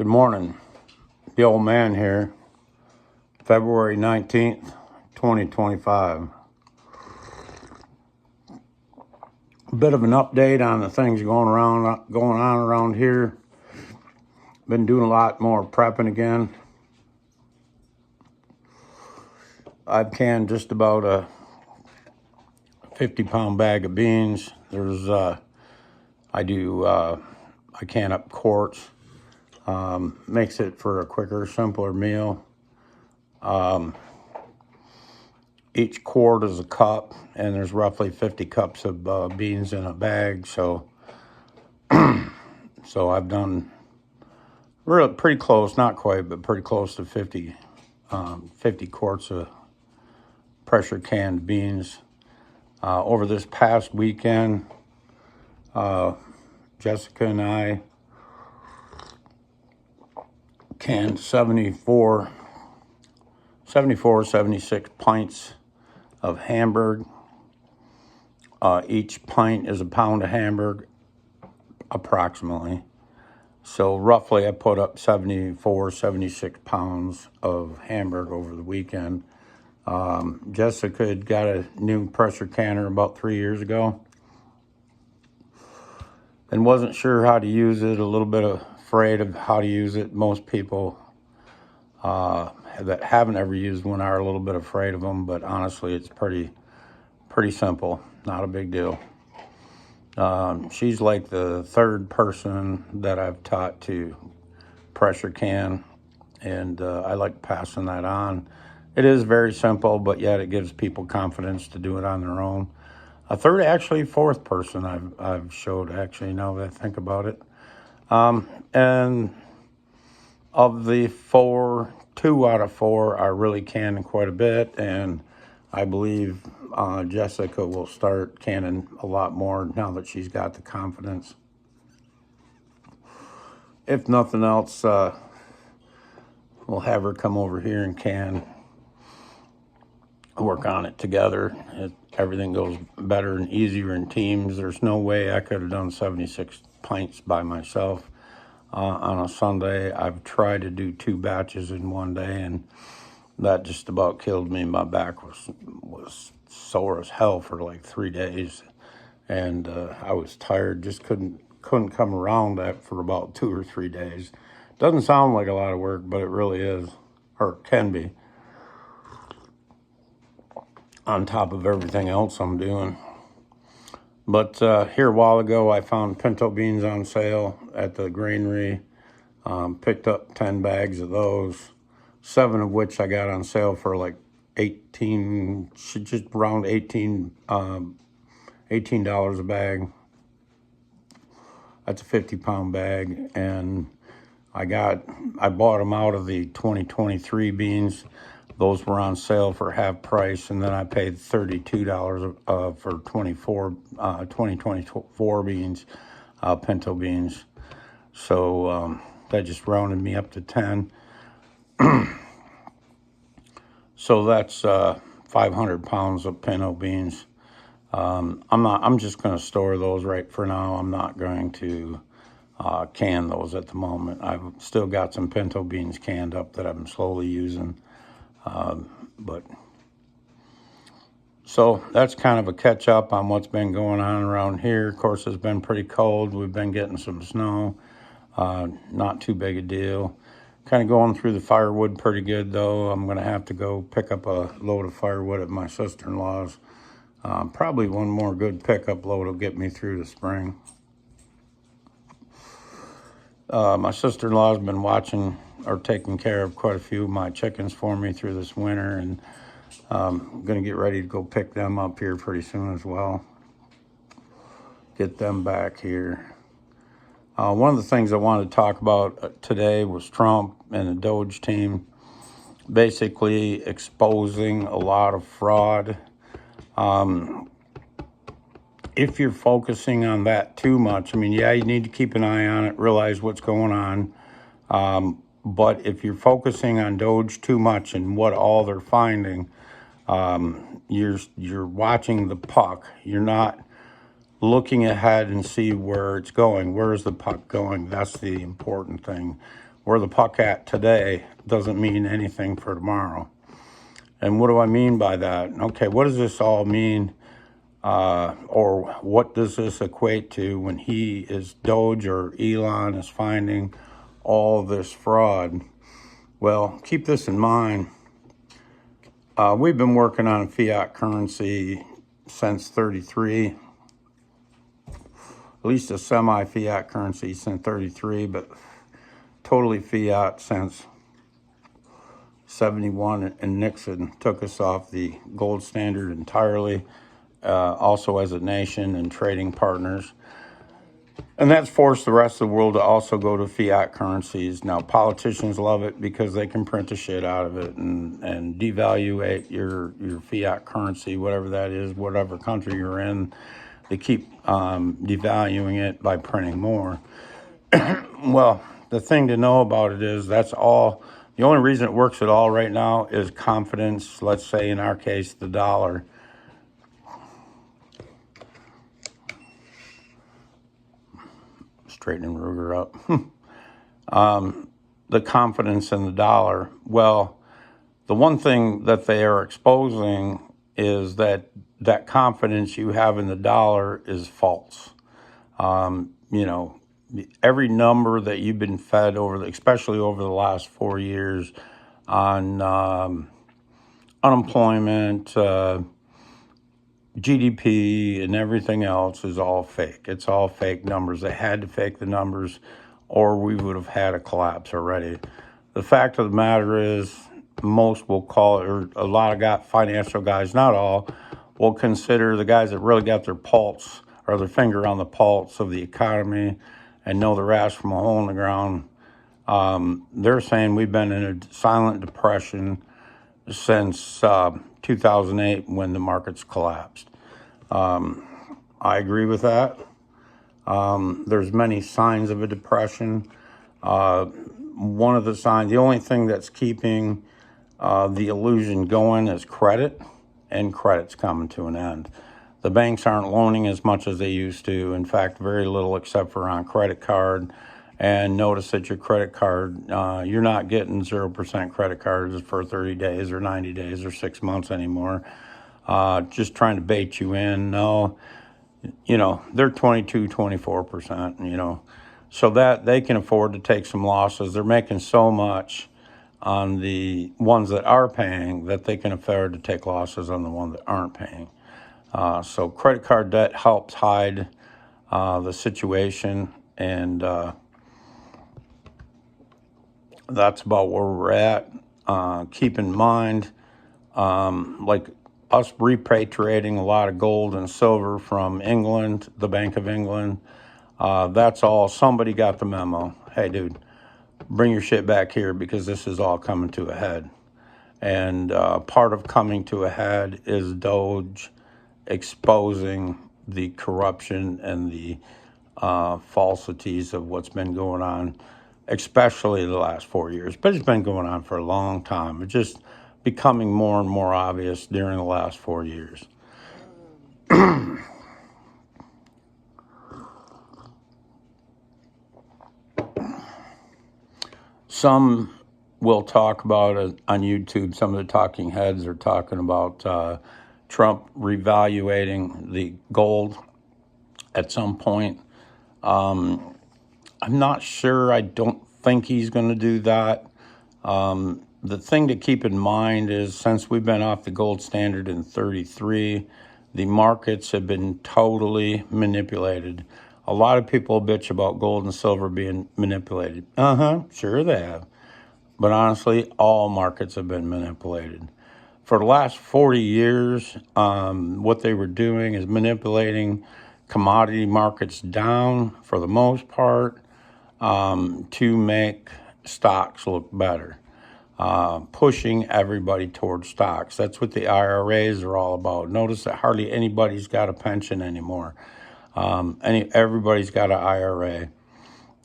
Good morning. The old man here, February 19th, 2025. A bit of an update on the things going on around here. Been doing a lot more prepping again. I've canned just about a 50-pound bag of beans. I can up quarts. Makes it for a quicker, simpler meal. Each quart is a cup, and there's roughly 50 cups of beans in a bag. So I've done really pretty close, not quite, but pretty close to 50 quarts of pressure canned beans. Over this past weekend, Jessica and I canned 76 pints of Hamburg. Each pint is a pound of Hamburg, approximately. So roughly I put up 76 pounds of Hamburg over the weekend. Jessica had got a new pressure canner about 3 years ago and wasn't sure how to use it, a little bit afraid of how to use it. Most people that haven't ever used one are a little bit afraid of them, but honestly it's pretty simple, not a big deal. She's like the third person that I've taught to pressure can, and I like passing that on. It is very simple, but yet it gives people confidence to do it on their own. A third, actually fourth person I've showed, actually, now that I think about it. And of the four, 2 out of 4 are really canning quite a bit, and I believe Jessica will start canning a lot more now that she's got the confidence. If nothing else, we'll have her come over here and work on it together. Everything goes better and easier in teams. There's no way I could have done 76 pints by myself on a Sunday. I've tried to do 2 batches in one day, and that just about killed me. My back was sore as hell for like 3 days, and I was tired. Just couldn't come around that for about 2 or 3 days. Doesn't sound like a lot of work, but it really is, or can be, on top of everything else I'm doing. But here a while ago, I found pinto beans on sale at the granary. Picked up 10 bags of those, 7 of which I got on sale for like just around $18 a bag. That's a 50-pound bag, and I bought them out of the 2023 beans. Those were on sale for half price, and then I paid $32 for 2024 beans, pinto beans. So that just rounded me up to 10. So that's 500 pounds of pinto beans. I'm just going to store those right for now. I'm not going to can those at the moment. I've still got some pinto beans canned up that I'm slowly using. But so that's kind of a catch up on what's been going on around here. Of course, it's been pretty cold. We've been getting some snow. Not too big a deal. Kind of going through the firewood pretty good, though. I'm going to have to go pick up a load of firewood at my sister-in-law's. Probably one more good pickup load will get me through the spring. My sister-in-law's been watching or taking care of quite a few of my chickens for me through this winter, and I'm going to get ready to go pick them up here pretty soon as well. Get them back here. One of the things I wanted to talk about today was Trump and the DOGE team basically exposing a lot of fraud. If you're focusing on that too much, I mean, yeah, you need to keep an eye on it, realize what's going on. But if you're focusing on DOGE too much and what all they're finding, you're watching the puck. You're not looking ahead and see where it's going. Where is the puck going? That's the important thing. where the puck at today doesn't mean anything for tomorrow. And what do I mean by that? Okay, what does this all mean? Or what does this equate to when he is DOGE or Elon is finding all this fraud? Well, keep this in mind. We've been working on fiat currency since 33, at least a semi-fiat currency since 33, but totally fiat since 71, and Nixon took us off the gold standard entirely, also as a nation and trading partners. And that's forced the rest of the world to also go to fiat currencies. Now, politicians love it because they can print the shit out of it and devaluate your fiat currency, whatever that is, whatever country you're in. They keep devaluing it by printing more. Well, the thing to know about it is that's all. The only reason it works at all right now is confidence. Let's say in our case, the dollar. Straightening Ruger up. The confidence in the dollar. Well, the one thing that they are exposing is that confidence you have in the dollar is false. Every number that you've been fed especially over the last 4 years on unemployment, GDP, and everything else is all fake. It's all fake numbers. They had to fake the numbers or we would have had a collapse already. The fact of the matter is most will call it, or a lot of financial guys, not all, will consider the guys that really got their pulse or their finger on the pulse of the economy and know their ass from a hole in the ground. They're saying we've been in a silent depression since 2008 when the markets collapsed. I agree with that. There's many signs of a depression. One of the signs, the only thing that's keeping the illusion going is credit, and credit's coming to an end. The banks aren't loaning as much as they used to. In fact, very little except for on credit card. And notice that your credit card, you're not getting 0% credit cards for 30 days or 90 days or 6 months anymore. Just trying to bait you in. No, they're 22, 24%, so that they can afford to take some losses. They're making so much on the ones that are paying that they can afford to take losses on the ones that aren't paying. So credit card debt helps hide the situation, and that's about where we're at. Keep in mind, like us repatriating a lot of gold and silver from England, the Bank of England, that's all. Somebody got the memo. Hey, dude, bring your shit back here because this is all coming to a head. And part of coming to a head is DOGE exposing the corruption and the falsities of what's been going on, especially the last 4 years. But it's been going on for a long time. It's just becoming more and more obvious during the last 4 years. Some will talk about it on YouTube. Some of the talking heads are talking about Trump revaluating the gold at some point. I'm not sure. I don't think he's going to do that. The thing to keep in mind is since we've been off the gold standard in 33, the markets have been totally manipulated. A lot of people bitch about gold and silver being manipulated. Sure they have. But honestly, all markets have been manipulated. For the last 40 years, what they were doing is manipulating commodity markets down for the most part to make stocks look better, pushing everybody towards stocks. That's what the IRAs are all about. Notice that hardly anybody's got a pension anymore. Everybody's got an IRA.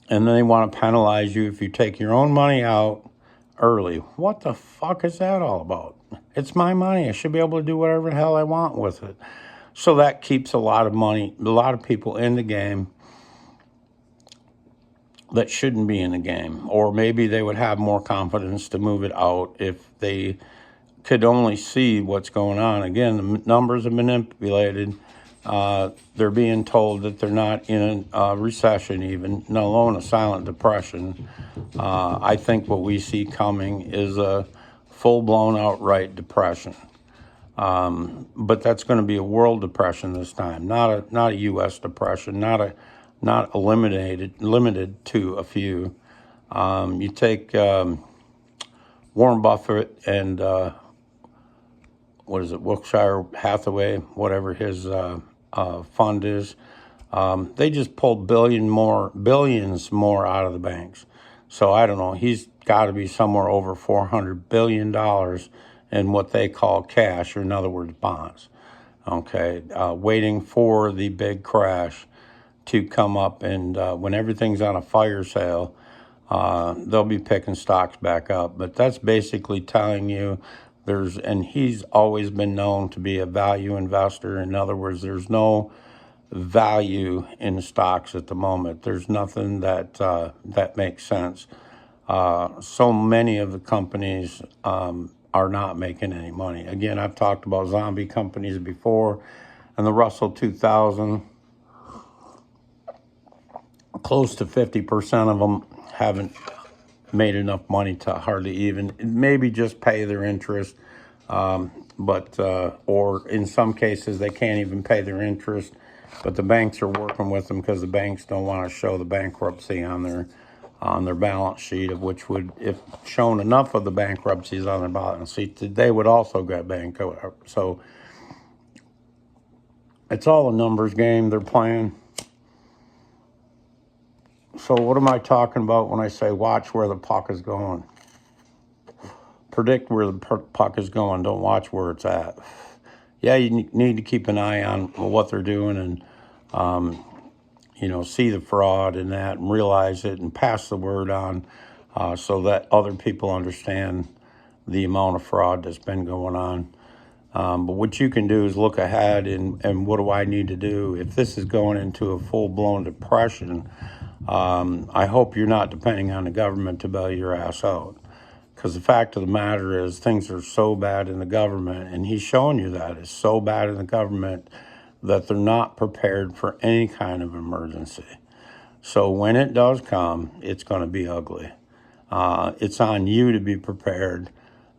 And then they want to penalize you if you take your own money out early. What the fuck is that all about? It's my money. I should be able to do whatever the hell I want with it. So that keeps a lot of people in the game. that shouldn't be in the game, or maybe they would have more confidence to move it out if they could only see what's going on. Again, the numbers are manipulated. They're being told that they're not in a recession, even, let alone a silent depression. I think what we see coming is a full-blown outright depression. But that's going to be a world depression this time, not a U.S. depression, not limited to a few. You take Warren Buffett and what is it, Wilshire Hathaway, whatever his fund is. They just pulled billions more out of the banks. So I don't know. He's got to be somewhere over $400 billion in what they call cash, or in other words, bonds. Okay, waiting for the big crash to come up, and when everything's on a fire sale, they'll be picking stocks back up. But that's basically telling you and he's always been known to be a value investor. In other words, there's no value in stocks at the moment. There's nothing that makes sense. So many of the companies are not making any money. Again, I've talked about zombie companies before, and the Russell 2000, close to 50% of them haven't made enough money to hardly even maybe just pay their interest, but or in some cases they can't even pay their interest, but the banks are working with them because the banks don't want to show the bankruptcy on their balance sheet, of which would, if shown enough of the bankruptcies on their balance sheet, they would also get bankrupt. So it's all a numbers game they're playing. So what am I talking about when I say watch where the puck is going? Predict where the puck is going. Don't watch where it's at. Yeah, you need to keep an eye on what they're doing and, see the fraud in that and realize it and pass the word on so that other people understand the amount of fraud that's been going on. But what you can do is look ahead and what do I need to do? If this is going into a full-blown depression, I hope you're not depending on the government to bail your ass out. Because the fact of the matter is things are so bad in the government, and he's showing you that it's so bad in the government that they're not prepared for any kind of emergency. So when it does come, it's going to be ugly. It's on you to be prepared.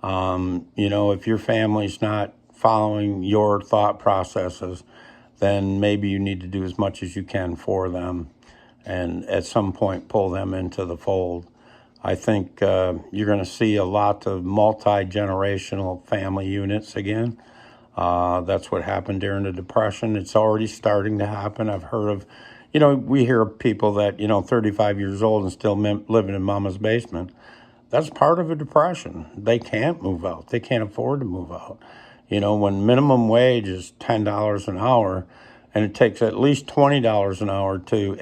If your family's not following your thought processes, then maybe you need to do as much as you can for them and at some point pull them into the fold. I think you're going to see a lot of multi-generational family units again. That's what happened during the Depression. It's already starting to happen. I've heard of, we hear of people that, 35 years old and still living in mama's basement. That's part of a depression. They can't move out. They can't afford to move out. When minimum wage is $10 an hour, and it takes at least $20 an hour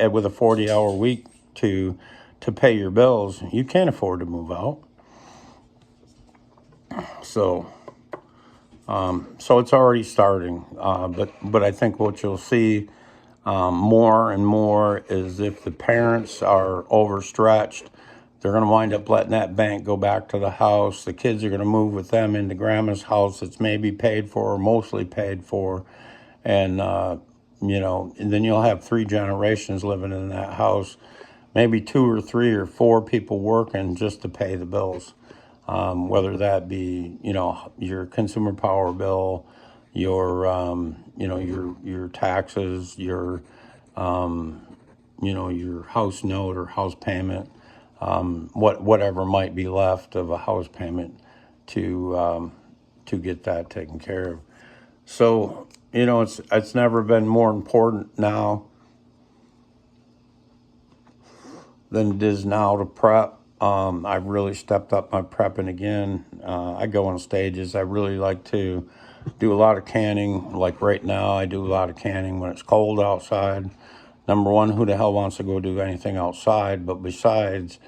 with a 40-hour week to pay your bills, you can't afford to move out. So it's already starting. But I think what you'll see more and more is if the parents are overstretched, they're going to wind up letting that bank go back to the house. The kids are going to move with them into grandma's house that's maybe paid for or mostly paid for. And, and then you'll have 3 generations living in that house, maybe 2 or 3 or 4 people working just to pay the bills. Whether that be, your consumer power bill, your taxes, your house note or house payment, whatever might be left of a house payment to get that taken care of. So, it's never been more important now than it is now to prep. I've really stepped up my prepping again. I go in stages. I really like to do a lot of canning. Like right now, I do a lot of canning when it's cold outside. Number one, who the hell wants to go do anything outside? But besides,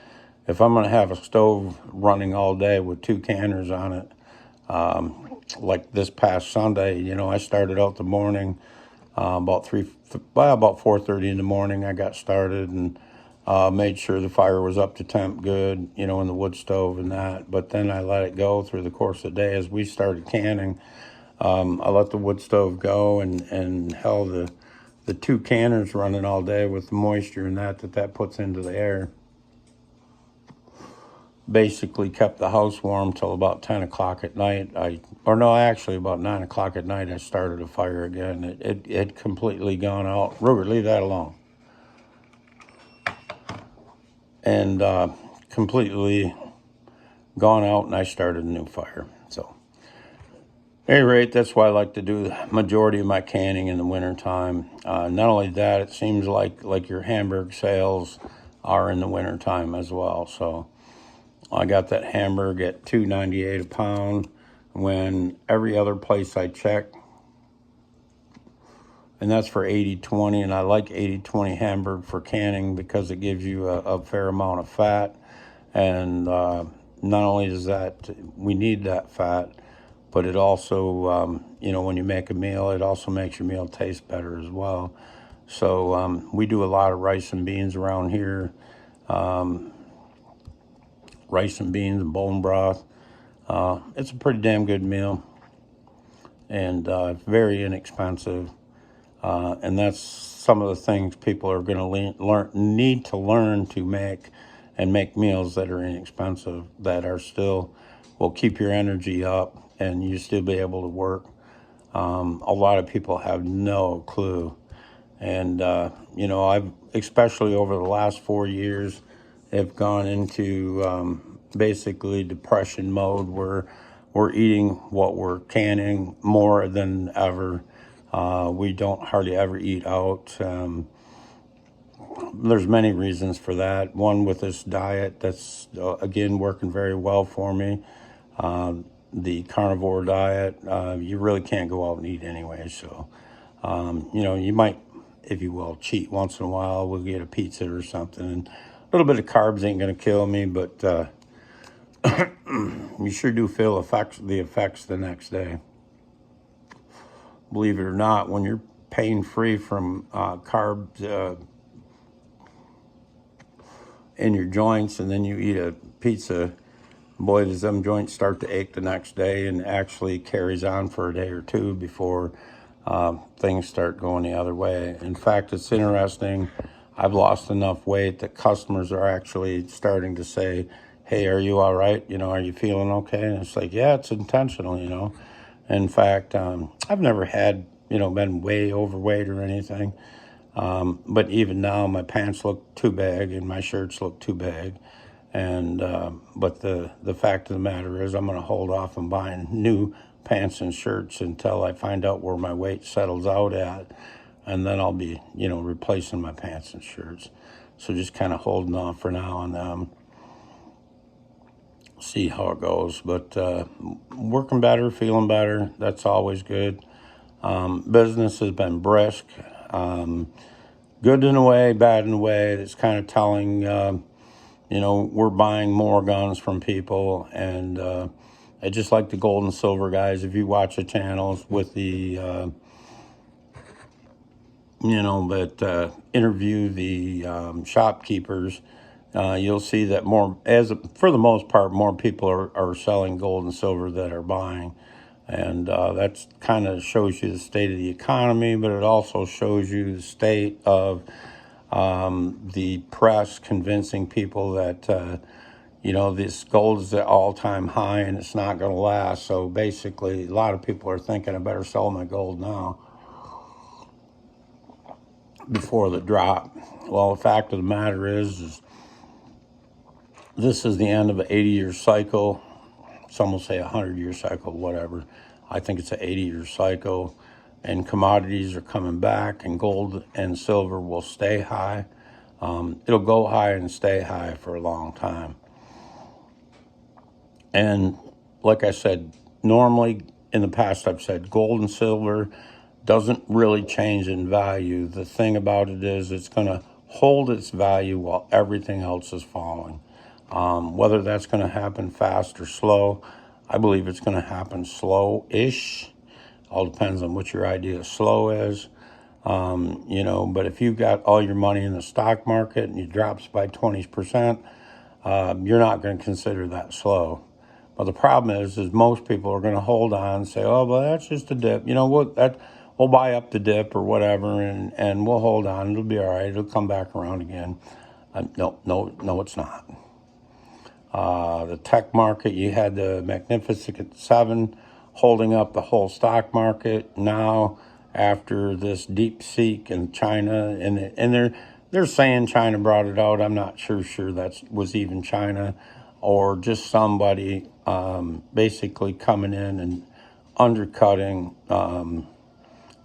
if I'm going to have a stove running all day with 2 canners on it, like this past Sunday, I started out the morning about 4:30 in the morning. I got started, and Made sure the fire was up to temp good, in the wood stove and that. But then I let it go through the course of the day. As we started canning, I let the wood stove go and held the two canners running all day with the moisture and that puts into the air. Basically kept the house warm till about 10 o'clock at night. Actually about 9 o'clock at night, I started a fire again. It had completely gone out. Ruger, leave that alone. And completely gone out, and I started a new fire. So, at any rate, that's why I like to do the majority of my canning in the wintertime. Not only that, it seems like your Hamburg sales are in the wintertime as well. So, I got that Hamburg at $2.98 a pound when every other place I check, and that's for 80/20, and I like 80/20 Hamburg for canning because it gives you a fair amount of fat, and not only does that, we need that fat, but it also, when you make a meal, it also makes your meal taste better as well. So we do a lot of rice and beans around here, rice and beans and bone broth. It's a pretty damn good meal, and very inexpensive. And that's some of the things people are going to need to learn to make meals that are inexpensive, that are still will keep your energy up and you still be able to work. A lot of people have no clue. And, I've, especially over the last 4 years, have gone into basically depression mode where we're eating what we're canning more than ever. We don't hardly ever eat out. There's many reasons for that. One, with this diet that's, again, working very well for me. The carnivore diet, you really can't go out and eat anyway. So, you might, if you will, cheat once in a while. We'll get a pizza or something. And a little bit of carbs ain't going to kill me, but you sure do feel the effects the next day. Believe it or not, when you're pain-free from carbs in your joints and then you eat a pizza, boy, does them joints start to ache the next day, and actually carries on for a day or two before things start going the other way. In fact, it's interesting. I've lost enough weight that customers are actually starting to say, hey, are you all right? Are you feeling okay? And it's like, yeah, it's intentional. In fact, I've never had, been way overweight or anything. But even now, my pants look too big and my shirts look too big. And but the fact of the matter is, I'm going to hold off on buying new pants and shirts until I find out where my weight settles out at, and then I'll be, replacing my pants and shirts. So just kind of holding off for now and see how it goes. But working better, feeling better. That's always good. Business has been brisk. Good in a way, bad in a way. It's kind of telling. We're buying more guns from people, and I just like the gold and silver guys. If you watch the channels with the, that interview the shopkeepers, you'll see that for the most part, more people are selling gold and silver that are buying. And that kind of shows you the state of the economy, but it also shows you the state of the press convincing people that, this gold is at all-time high and it's not going to last. So basically, a lot of people are thinking I better sell my gold now before the drop. Well, the fact of the matter is this is the end of an 80-year cycle. Some will say a 100-year cycle, whatever. I think it's an 80-year cycle, and commodities are coming back, and gold and silver will stay high. It'll go high and stay high for a long time. And like I said, normally in the past I've said gold and silver doesn't really change in value. The thing about it is it's going to hold its value while everything else is falling. Whether that's going to happen fast or slow, I believe it's going to happen slow-ish. All depends on what your idea of slow is. But if you got all your money in the stock market and it drops by 20%, you're not going to consider that slow. But the problem is most people are going to hold on and say, oh, well, that's just a dip. We'll buy up the dip or whatever, and we'll hold on. It'll be all right. It'll come back around again. No, it's not. The tech market, you had the Magnificent Seven holding up the whole stock market. Now, after this deep seek in China, and they're saying China brought it out. I'm not sure that was even China, or just somebody basically coming in and undercutting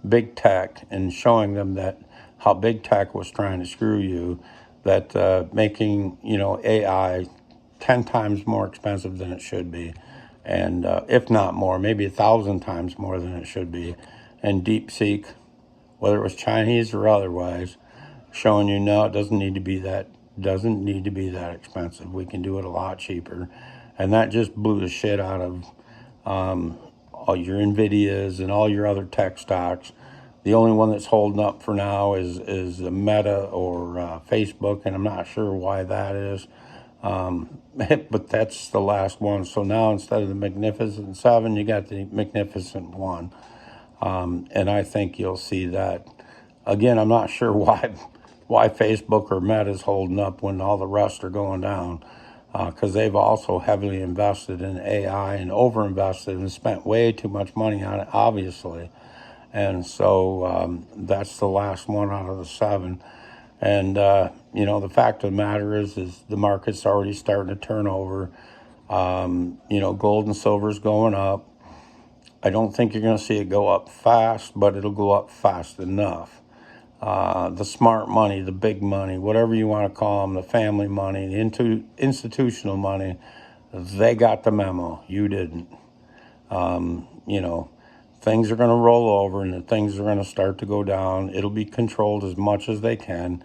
big tech and showing them that how big tech was trying to screw you, that making AI 10 times more expensive than it should be, and if not more, maybe 1,000 times more than it should be, and DeepSeek, whether it was Chinese or otherwise, showing you no, it doesn't need to be that expensive. We can do it a lot cheaper, and that just blew the shit out of all your Nvidias and all your other tech stocks. The only one that's holding up for now is Meta or Facebook, and I'm not sure why that is. But that's the last one. So now instead of the Magnificent Seven, you got the Magnificent One. And I think you'll see that. Again, I'm not sure why Facebook or Meta is holding up when all the rest are going down, because they've also heavily invested in AI and overinvested and spent way too much money on it, obviously. And so that's the last one out of the seven. And, the fact of the matter is the market's already starting to turn over. Gold and silver's going up. I don't think you're going to see it go up fast, but it'll go up fast enough. The smart money, the big money, whatever you want to call them, the family money, the institutional money, they got the memo. You didn't. Things are going to roll over and things are going to start to go down. It'll be controlled as much as they can.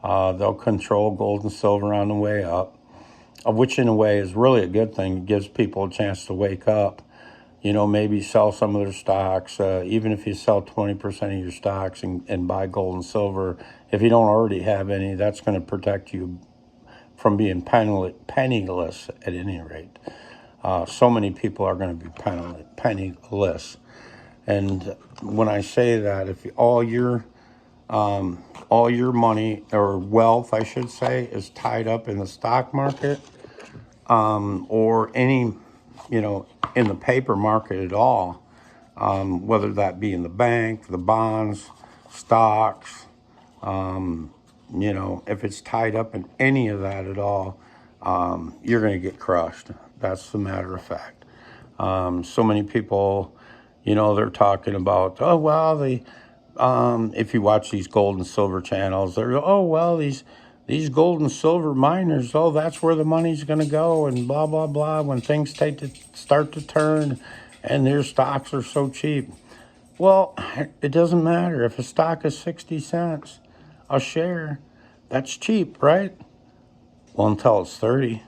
They'll control gold and silver on the way up, which in a way is really a good thing. It gives people a chance to wake up. Maybe sell some of their stocks, even if you sell 20% of your stocks and buy gold and silver. If you don't already have any, that's going to protect you from being penniless at any rate. So many people are going to be penniless. And when I say that, if all your money or wealth, I should say, is tied up in the stock market, or any, in the paper market at all, whether that be in the bank, the bonds, stocks, if it's tied up in any of that at all, you're going to get crushed. That's the matter of fact. So many people, they're talking about, oh, well, if you watch these gold and silver channels, they're, oh, well, these gold and silver miners, oh, that's where the money's going to go, and blah, blah, blah, when things start to turn and their stocks are so cheap. Well, it doesn't matter. If a stock is 60 cents a share, that's cheap, right? Well, until it's 30.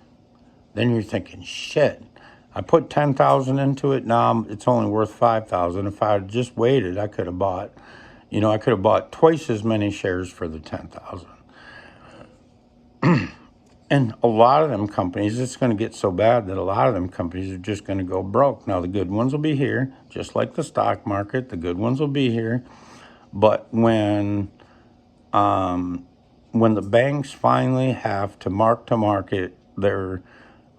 Then you're thinking, shit, I put 10,000 into it. Now it's only worth 5,000. If I had just waited, I could have bought twice as many shares for the 10,000. And a lot of them companies, it's going to get so bad that a lot of them companies are just going to go broke. Now, the good ones will be here, just like the stock market. The good ones will be here. But when the banks finally have to mark to market their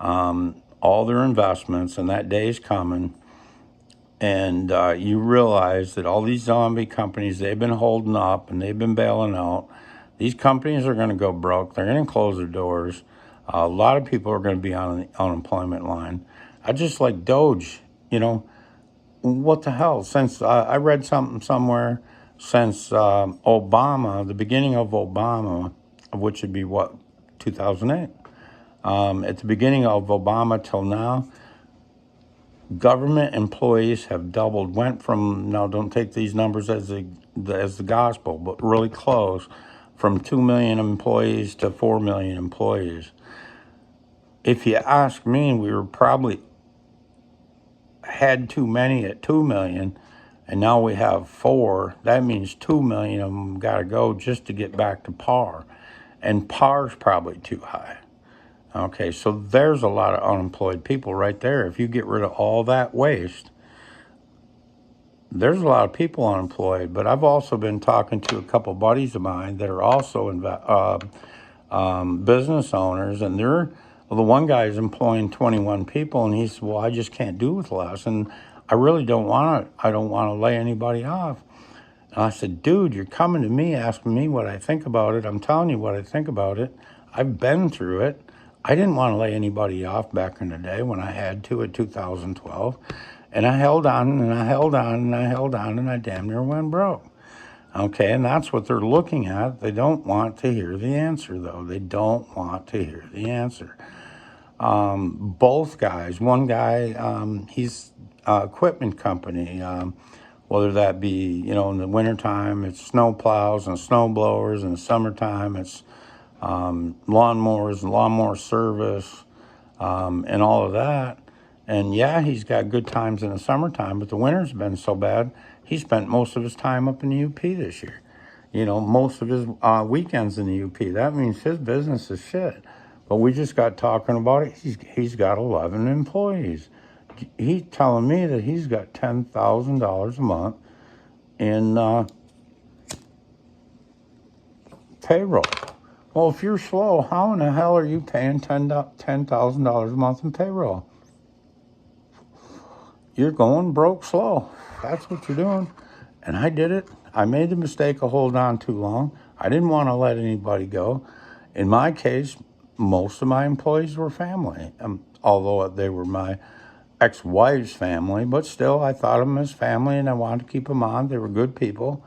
all their investments, and that day is coming, and you realize that all these zombie companies, they've been holding up and they've been bailing out. These companies are going to go broke. They're going to close their doors. A lot of people are going to be on the unemployment line. I just like DOGE, what the hell? Since I read something somewhere, since Obama, the beginning of Obama, which would be 2008, at the beginning of Obama till now, government employees have doubled, went from, now don't take these numbers as the gospel, but really close, from 2 million employees to 4 million employees. If you ask me, we were probably had too many at 2 million, and now we have 4. That means 2 million of them got to go just to get back to par, and par's probably too high. Okay, so there's a lot of unemployed people right there. If you get rid of all that waste, there's a lot of people unemployed. But I've also been talking to a couple buddies of mine that are also business owners, and the one guy is employing 21 people, and he said, "Well, I just can't do with less, and I really don't want to. I don't want to lay anybody off." And I said, "Dude, you're coming to me asking me what I think about it. I'm telling you what I think about it. I've been through it. I didn't want to lay anybody off back in the day when I had to in 2012, and I held on and I held on and I held on, and I damn near went broke." Okay, and that's what they're looking at. They don't want to hear the answer, though. They don't want to hear the answer. Both guys, one guy, he's equipment company, whether that be, in the wintertime, it's snow plows and snow blowers. In the summertime, it's lawnmowers and lawnmower service, and all of that. And yeah, he's got good times in the summertime, but the winter's been so bad, he spent most of his time up in the UP this year. Most of his weekends in the UP. That means his business is shit. But we just got talking about it. He's got 11 employees. He's telling me that he's got $10,000 a month in payroll. Well, if you're slow, how in the hell are you paying $10,000 a month in payroll? You're going broke slow. That's what you're doing. And I did it. I made the mistake of holding on too long. I didn't want to let anybody go. In my case, most of my employees were family, although they were my ex-wife's family, but still I thought of them as family, and I wanted to keep them on. They were good people.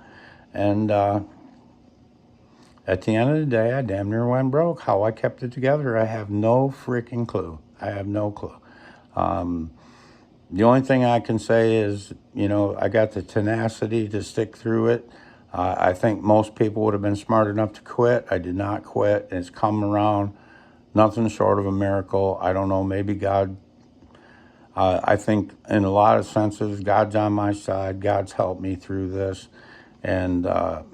And at the end of the day, I damn near went broke. How I kept it together, I have no freaking clue. I have no clue. The only thing I can say is, I got the tenacity to stick through it. I think most people would have been smart enough to quit. I did not quit. It's come around, nothing short of a miracle. I don't know, maybe God, I think in a lot of senses, God's on my side. God's helped me through this and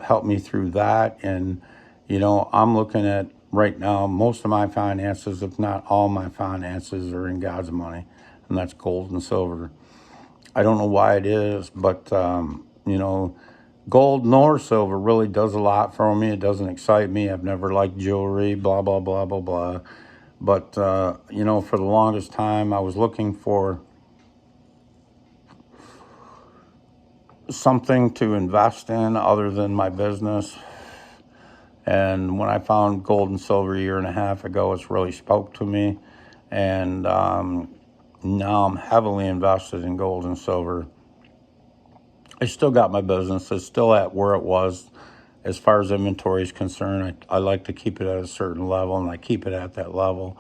helped me through that. And, I'm looking at right now, most of my finances, if not all my finances, are in God's money. And that's gold and silver. I don't know why it is, but, gold nor silver really does a lot for me. It doesn't excite me. I've never liked jewelry, blah, blah, blah, blah, blah. But, for the longest time, I was looking for something to invest in other than my business. And when I found gold and silver a year and a half ago, it's really spoke to me. And, now I'm heavily invested in gold and silver. I still got my business. It's still at where it was as far as inventory is concerned. I like to keep it at a certain level, and I keep it at that level.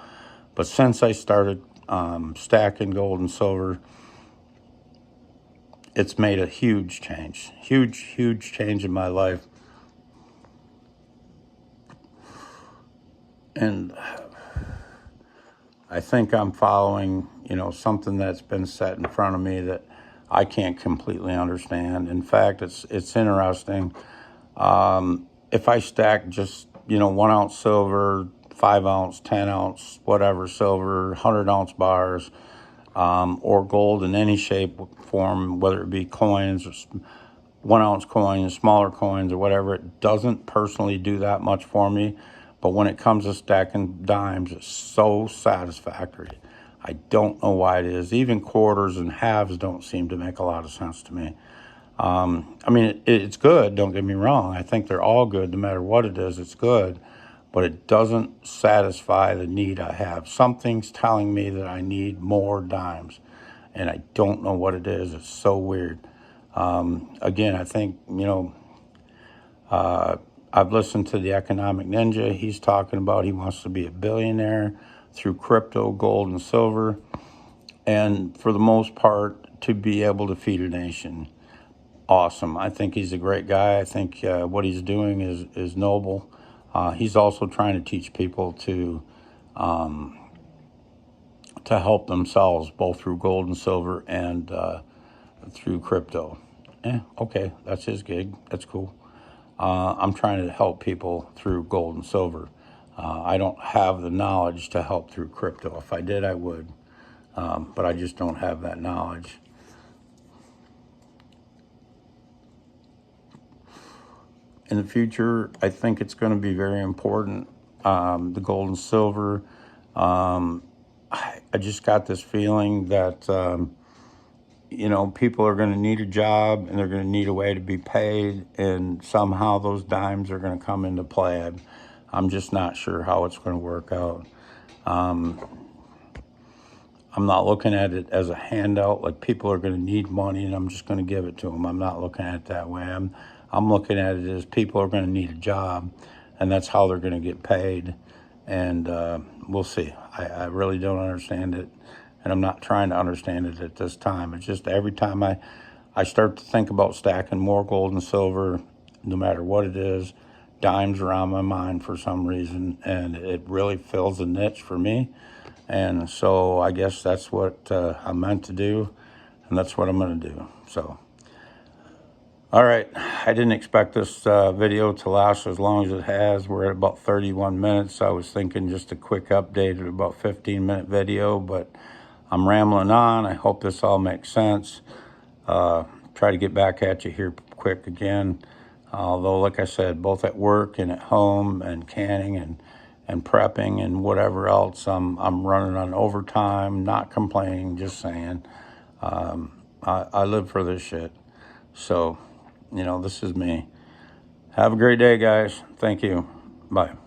But since I started stacking gold and silver, it's made a huge change. Huge change in my life. And I think I'm following, something that's been set in front of me that I can't completely understand. In fact, it's interesting. If I stack just, 1 ounce silver, 5 ounce, 10 ounce, whatever silver, 100 ounce bars, or gold in any shape, form, whether it be coins or 1 ounce coins, smaller coins or whatever, it doesn't personally do that much for me. But when it comes to stacking dimes, it's so satisfactory. I don't know why it is. Even quarters and halves don't seem to make a lot of sense to me. It's good, don't get me wrong. I think they're all good, no matter what it is, it's good. But it doesn't satisfy the need I have. Something's telling me that I need more dimes, and I don't know what it is. It's so weird. Again, I think, I've listened to the Economic Ninja. He's talking about he wants to be a billionaire through crypto, gold, and silver, and for the most part, to be able to feed a nation. Awesome. I think he's a great guy. I think what he's doing is noble. He's also trying to teach people to help themselves, both through gold and silver and through crypto. Okay, that's his gig. That's cool. I'm trying to help people through gold and silver. I don't have the knowledge to help through crypto. If I did, I would, but I just don't have that knowledge. In the future, I think it's going to be very important. The gold and silver. I just got this feeling that people are going to need a job and they're going to need a way to be paid, and somehow those dimes are going to come into play. I'm just not sure how it's going to work out. I'm not looking at it as a handout, like people are going to need money and I'm just going to give it to them. I'm not looking at it that way. I'm looking at it as people are going to need a job, and that's how they're going to get paid. And we'll see. I really don't understand it, and I'm not trying to understand it at this time. It's just every time I start to think about stacking more gold and silver, no matter what it is, dimes are on my mind for some reason, and it really fills a niche for me. And so I guess that's what I'm meant to do, and that's what I'm going to do. So, all right, I didn't expect this video to last as long as it has. We're at about 31 minutes. I was thinking just a quick update of about 15-minute video, but I'm rambling on. I hope this all makes sense. Try to get back at you here quick again. Although, like I said, both at work and at home and canning and prepping and whatever else, I'm running on overtime, not complaining, just saying. I live for this shit. So, this is me. Have a great day, guys. Thank you. Bye.